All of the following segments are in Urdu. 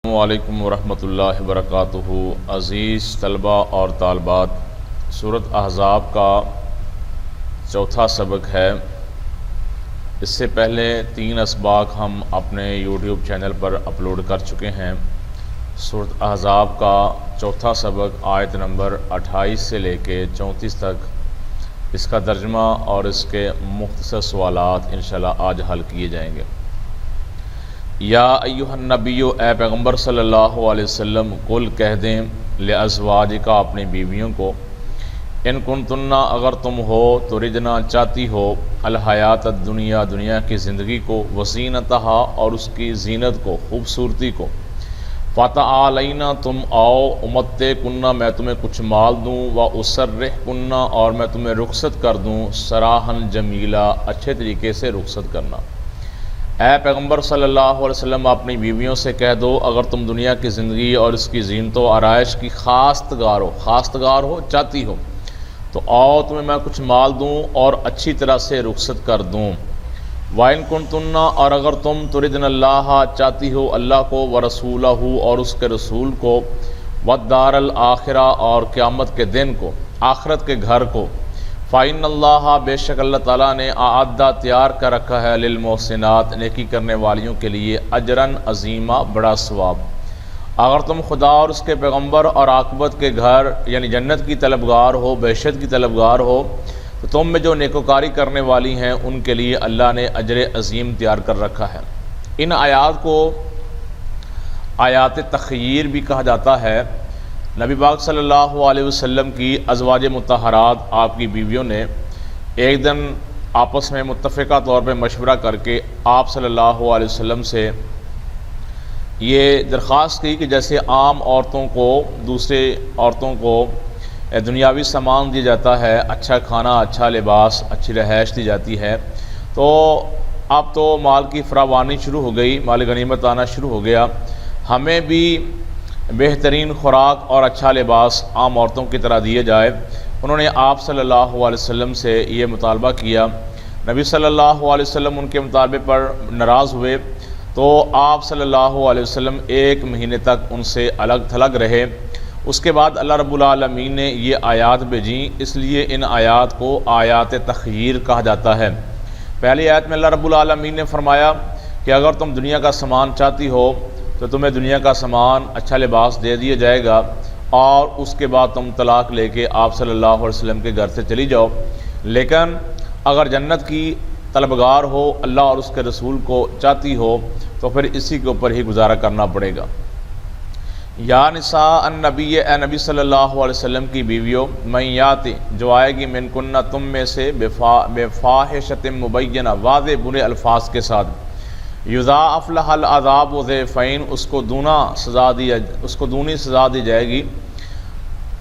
السلام علیکم ورحمۃ اللہ وبرکاتہ۔ عزیز طلباء اور طالبات، سورت احزاب کا چوتھا سبق ہے۔ اس سے پہلے 3 اسباق ہم اپنے یوٹیوب چینل پر اپلوڈ کر چکے ہیں۔ سورت احزاب کا چوتھا سبق آیت نمبر 28 سے لے کے 34 تک، اس کا ترجمہ اور اس کے مختصر سوالات انشاءاللہ آج حل کیے جائیں گے۔ یا ایھا النبی، اے پیغمبر صلی اللہ علیہ وسلم، قل کہہ دیں لازواجک، اپنی بیویوں کو، ان کنتن، اگر تم ہو، تردنا چاہتی ہو، الحیات الدنیا، دنیا کی زندگی کو، وزینتہا، اور اس کی زینت کو، خوبصورتی کو، فتعالینا، تم آؤ، امتعکن، میں تمہیں کچھ مال دوں، واسرحکن، اور میں تمہیں رخصت کر دوں، سراحا جمیلا، اچھے طریقے سے رخصت کرنا۔ اے پیغمبر صلی اللہ علیہ وسلم، اپنی بیویوں سے کہہ دو، اگر تم دنیا کی زندگی اور اس کی زینت و آرائش کی خواستگار ہو، چاہتی ہو، تو آؤ، تمہیں میں کچھ مال دوں اور اچھی طرح سے رخصت کر دوں۔ وَإِن كُنتُنَّ، اور اگر تم تردن اللہ، چاہتی ہو اللہ کو، وَرَسُولَهُ، اور اس کے رسول کو، وَالدَّارَ الْآخِرَةَ، اور قیامت کے دن کو، آخرت کے گھر کو، فَإِنَّ اللَّهَ، بے شک اللہ تعالیٰ نے، اعدّ، تیار کر رکھا ہے، للمحسنات، نیکی کرنے والیوں کے لیے، اجراً عظیما، بڑا ثواب۔ اگر تم خدا اور اس کے پیغمبر اور عاقبت کے گھر یعنی جنت کی طلبگار ہو، بہشت کی طلبگار ہو، تو تم میں جو نیکوکاری کرنے والی ہیں ان کے لیے اللہ نے اجر عظیم تیار کر رکھا ہے۔ ان آیات کو آیات تخییر بھی کہا جاتا ہے۔ نبی پاک صلی اللہ علیہ وسلم کی ازواج مطہرات، آپ کی بیویوں نے ایک دن آپس میں متفقہ طور پہ مشورہ کر کے آپ صلی اللہ علیہ وسلم سے یہ درخواست کی کہ جیسے عام عورتوں کو، دوسرے عورتوں کو دنیاوی سامان دیا جاتا ہے، اچھا کھانا، اچھا لباس، اچھی رہائش دی جاتی ہے، تو اب تو مال کی فراوانی شروع ہو گئی، مال غنیمت آنا شروع ہو گیا، ہمیں بھی بہترین خوراک اور اچھا لباس عام عورتوں کی طرح دیے جائے۔ انہوں نے آپ صلی اللہ علیہ وسلم سے یہ مطالبہ کیا۔ نبی صلی اللہ علیہ وسلم ان کے مطالبے پر ناراض ہوئے، تو آپ صلی اللہ علیہ وسلم 1 مہینے تک ان سے الگ تھلگ رہے۔ اس کے بعد اللہ رب العالمین نے یہ آیات بھیجیں، اس لیے ان آیات کو آیات تخییر کہا جاتا ہے۔ پہلی آیت میں اللہ رب العالمین نے فرمایا کہ اگر تم دنیا کا سامان چاہتی ہو تو تمہیں دنیا کا سامان، اچھا لباس دے دیا جائے گا، اور اس کے بعد تم طلاق لے کے آپ صلی اللہ علیہ وسلم کے گھر سے چلی جاؤ۔ لیکن اگر جنت کی طلبگار ہو، اللہ اور اس کے رسول کو چاہتی ہو، تو پھر اسی کے اوپر ہی گزارا کرنا پڑے گا۔ یا نساء النبی، اے نبی صلی اللہ علیہ وسلم کی بیویوں، من یاتی، جو آئے گی، من کنہ، تم میں سے، بفاحشۃ مبینہ، واضح برے الفاظ کے ساتھ، یضاعف لها العذاب ضعفین، اس کو دونی سزا دی جائے گی۔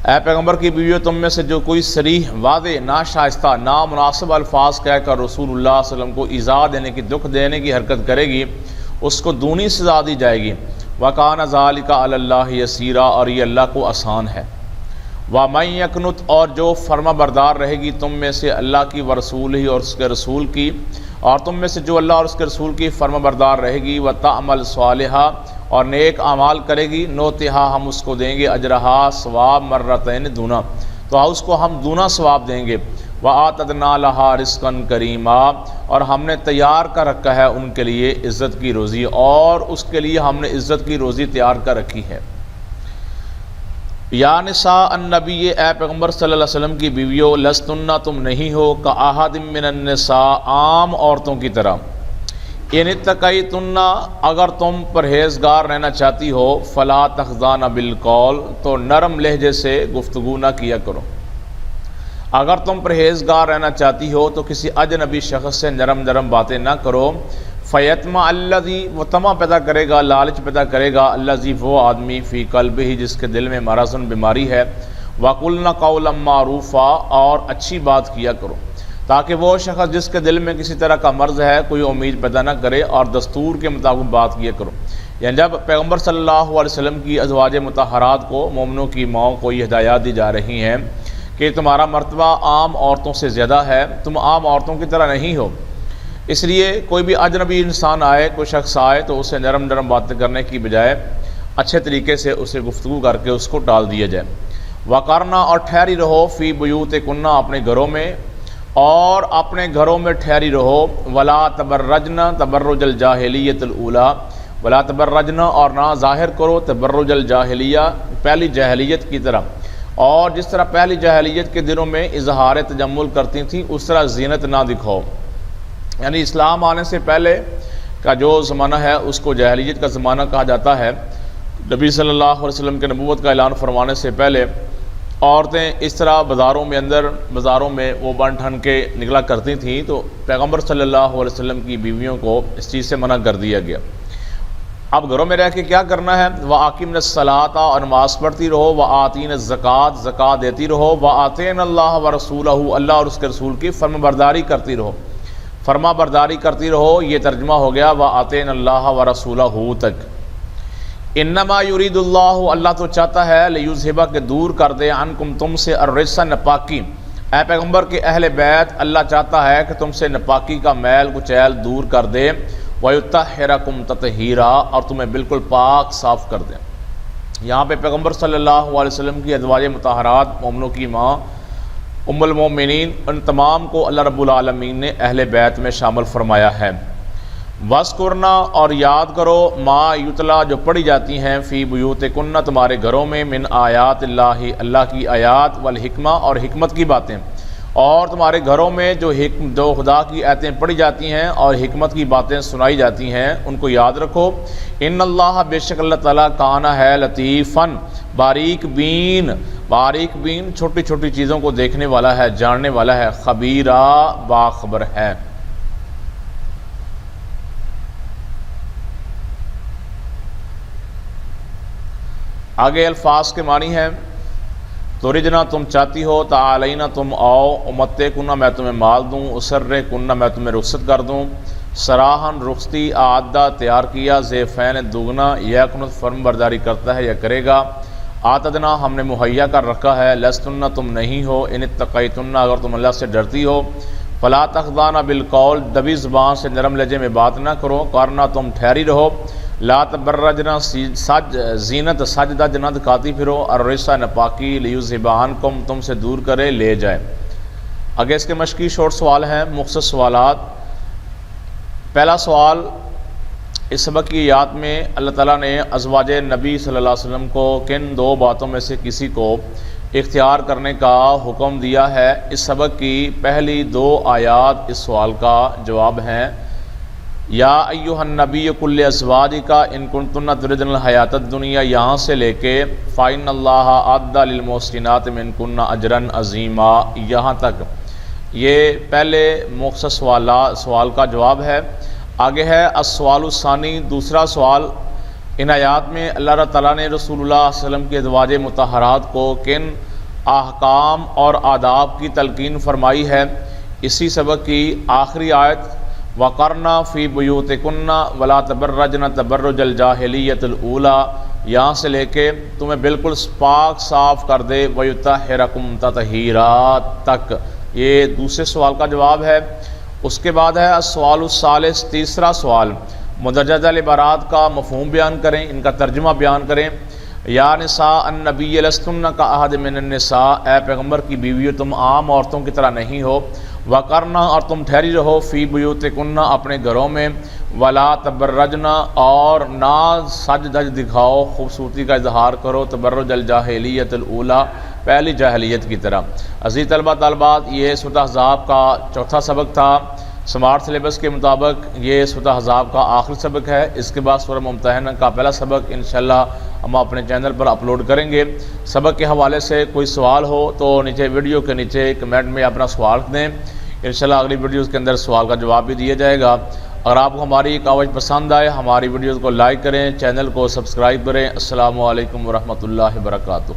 اے پیغمبر کی بیویوں، تم میں سے جو کوئی صریح، واضح، ناشائستہ، نامناسب الفاظ کہہ کر رسول اللہ صلی اللہ علیہ وسلم کو ایذا دینے کی، دکھ دینے کی حرکت کرے گی، اس کو دونی سزا دی جائے گی۔ وَكَانَ ذَلِكَ عَلَى اللَّهِ يَسِيرًا، اور یہ اللہ کو آسان ہے۔ وَمَن يَقْنُتْ، اور جو فرما بردار رہے گی تم میں سے اللہ کی، وَرَسُولِهِ، اور اس کے رسول کی، اور تم میں سے جو اللہ اور اس کے رسول کی فرما بردار رہے گی، وَتَعْمَلْ صَالِحًا، اور نیک اعمال کرے گی، نُؤْتِهَا، ہم اس کو دیں گے، اجرہا، ثواب، مرتین، دونا، تو اس کو ہم دونا ثواب دیں گے۔ وَآتَدْنَا لَهَا رِزْقًا كَرِيمًا، اور ہم نے تیار کر رکھا ہے ان کے لیے عزت کی روزی، اور اس کے لیے ہم نے عزت کی روزی تیار کر رکھی ہے۔ یا نساء النبی، اے پیغمبر صلی اللہ علیہ وسلم کی بیویوں، لستن، تم نہیں ہو، کاحد من النساء، عام عورتوں کی طرح، ان اتقیتن، اگر تم پرہیزگار رہنا چاہتی ہو، فلا تخضعن بالقول، تو نرم لہجے سے گفتگو نہ کیا کرو۔ اگر تم پرہیزگار رہنا چاہتی ہو تو کسی اجنبی شخص سے نرم باتیں نہ کرو۔ فیطمع الذی، وہ طمع پیدا کرے گا، لالچ پیدا کرے گا، الذی، وہ آدمی، فی قلبہ، جس کے دل میں مرض، بیماری ہے۔ وقلن قولا معروفا، اور اچھی بات کیا کرو، تاکہ وہ شخص جس کے دل میں کسی طرح کا مرض ہے کوئی امید پیدا نہ کرے، اور دستور کے مطابق بات کیا کرو۔ یعنی جب پیغمبر صلی اللہ علیہ وسلم کی ازواج مطہرات کو، مومنوں کی ماؤں کو یہ ہدایات دی جا رہی ہیں کہ تمہارا مرتبہ عام عورتوں سے زیادہ ہے، تم عام عورتوں کی طرح نہیں ہو، اس لیے کوئی بھی اجنبی انسان آئے، کوئی شخص آئے، تو اسے نرم باتیں کرنے کی بجائے اچھے طریقے سے اسے گفتگو کر کے اس کو ٹال دیا جائے۔ وقرنا اور ٹھہری رہو فی بیوتکن اپنے گھروں میں، اور اپنے گھروں میں ٹھہری رہو، ولا تبرجن تبرج الجاہلیت الاولی، ولا تبرجن اور نہ ظاہر کرو تبرج الجاہلیہ پہلی جاہلیت کی طرح، اور جس طرح پہلی جاہلیت کے دنوں میں اظہار تجمل کرتی تھیں اس طرح زینت نہ دکھاؤ۔ یعنی اسلام آنے سے پہلے کا جو زمانہ ہے اس کو جاہلیت کا زمانہ کہا جاتا ہے۔ نبی صلی اللہ علیہ وسلم کے نبوت کا اعلان فرمانے سے پہلے عورتیں اس طرح بازاروں میں وہ بن ٹھن کے نکلا کرتی تھیں، تو پیغمبر صلی اللہ علیہ وسلم کی بیویوں کو اس چیز سے منع کر دیا گیا۔ اب گھروں میں رہ کے کیا کرنا ہے؟ وَأَقِمْنَ الصَّلَاةَ اور نماز پڑھتی رہو، وَآتِينَ الزَّكَاةَ زکوٰۃ دیتی رہو، وَآتِينَ اللَّهَ وَرَسُولَهُ اللہ اور اس کے رسول کی فرمانبرداری کرتی رہو، فرما برداری کرتی رہو۔ یہ ترجمہ ہو گیا وَآتِينَ اللَّهَ وَرَسُولَهُ تک۔ انما یرید اللہ اللہ تو چاہتا ہے لیذھب کہ دور کر دے عنکم تم سے الرجس ناپاکی، اے پیغمبر کے اہل بیت اللہ چاہتا ہے کہ تم سے ناپاکی کا میل کچیل دور کر دے، ویطہرکم تطہیرا اور تمہیں بالکل پاک صاف کر دے۔ یہاں پہ پیغمبر صلی اللہ علیہ وسلم کی ازواج مطہرات مومنوں کی ماں ام المومنین ان تمام کو اللہ رب العالمین نے اہل بیت میں شامل فرمایا ہے۔ وَاسْكُرْنَا اور یاد کرو ما یتلا جو پڑھی جاتی ہیں فی بیوتکن تمہارے گھروں میں من آیات اللہ اللہ کی آیات والحکمہ اور حکمت کی باتیں، اور تمہارے گھروں میں جو خدا کی آیتیں پڑھی جاتی ہیں اور حکمت کی باتیں سنائی جاتی ہیں ان کو یاد رکھو۔ ان اللہ بے شک اللہ تعالیٰ کانا ہے لطیفاً باریک بین چھوٹی چھوٹی چیزوں کو دیکھنے والا ہے، جاننے والا ہے، خبیرہ باخبر ہے۔ آگے الفاظ کے معنی ہیں ترجنا تم چاہتی ہو، تعالینا تم آؤ، امتعکن میں تمہیں مال دوں، اسرکن میں تمہیں رخصت کر دوں، سراحن رخصتی، اعدہ تیار کیا، ضیفین دگنا، یکنت فرم برداری کرتا ہے یا کرے گا، آتدنا ہم نے مہیا کر رکھا ہے، لستن تم نہیں ہو، ان اتقیتن اگر تم اللہ سے ڈرتی ہو، فلا تخضعن بالقول دبی زبان سے نرم لہجے میں بات نہ کرو، کرنا تم ٹھہری رہو، لا تبرجنا زینت سجدہ نہ دکھاتی پھرو، الرجس ناپاکی، لیذھب عنکم تم سے دور کرے لے جائے۔ آگے اس کے مشقی شارٹ سوال ہیں، مختصر سوالات۔ پہلا سوال، اس سبق کی یاد میں اللہ تعالیٰ نے ازواج نبی صلی اللہ علیہ وسلم کو کن دو باتوں میں سے کسی کو اختیار کرنے کا حکم دیا ہے؟ اس سبق کی پہلی دو آیات اس سوال کا جواب ہیں۔ یا ایھا النبی کل ازواجک ان کنتن تردن الحیات الدنیا یہاں سے لے کے فإن اللہ اعد للمحسنات منکن اجرا عظیما یہاں تک، یہ پہلے مختصر سوال کا جواب ہے۔ آگے ہے السوال الثانی، دوسرا سوال، ان آیات میں اللہ تعالیٰ نے رسول اللہ صلی اللہ علیہ وسلم کے ازواج مطہرات کو کن احکام اور آداب کی تلقین فرمائی ہے؟ اسی سبق کی آخری آیت وَقَرْنَا فِي بُيُوتِكُنَّ وَلَا تَبَرَّجْنَ تَبَرُّجَ الْجَاهِلِيَّةِ الْأُولَى یہاں سے لے کے تمہیں بالکل پاک صاف کر دے وَيُطَهِّرَكُمْ تَطْهِيرًا تک، یہ دوسرے سوال کا جواب ہے۔ اس کے بعد ہے السوال الثالث، تیسرا سوال، مندرجہ العبارات کا مفہوم بیان کریں، ان کا ترجمہ بیان کریں۔ یا نساء النبی لستن کاحد من النساء اے پیغمبر کی بیویوں تم عام عورتوں کی طرح نہیں ہو، وقرنا اور تم ٹھہری رہو فی بیوتکن اپنے گھروں میں، ولا تبرجنا اور نہ سج دج دکھاؤ، خوبصورتی کا اظہار کرو، تبرج الجاہلیت الاولی پہلی جاہلیت کی طرح۔ عزیز طلبہ طالبات، یہ سورت احزاب کا چوتھا سبق تھا۔ سمارٹ سلیبس کے مطابق یہ سورت احزاب کا آخری سبق ہے۔ اس کے بعد سورہ ممتحنہ کا پہلا سبق انشاءاللہ ہم اپنے چینل پر اپلوڈ کریں گے۔ سبق کے حوالے سے کوئی سوال ہو تو نیچے ویڈیو کے نیچے کمنٹ میں اپنا سوال دیں، انشاءاللہ اگلی ویڈیوز کے اندر سوال کا جواب بھی دیا جائے گا۔ اگر آپ کو ہماری کوریج پسند آئے ہماری ویڈیوز کو لائک کریں، چینل کو سبسکرائب کریں۔ السلام علیکم ورحمۃ اللہ وبرکاتہ۔